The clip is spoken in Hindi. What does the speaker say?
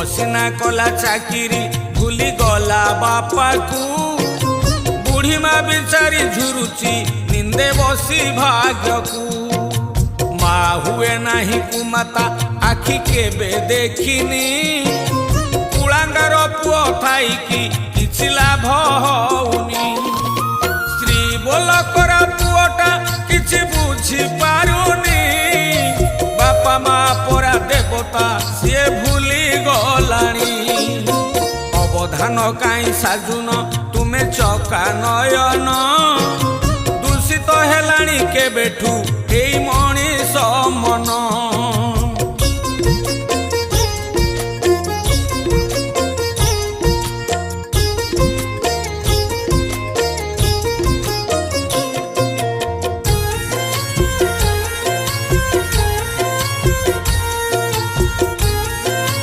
सिना कला चाकिरी भूली गला बापा को बुढ़ी माँ बिचारी झुरुची निंदे बसी भाग्य को माँ हुए नहीं कुमाता आखि केबे देखिनी कुलांगार पुओ थाई कि लाभ होउनी स्त्री बोलकर पुओटा किछि बुझी पारुनी बापा माँ परा देवता सी भूली गलानी अवधान काई साजुन तुमे चका नयन दूषित हेलाणी केबेठू एई मणिष मन।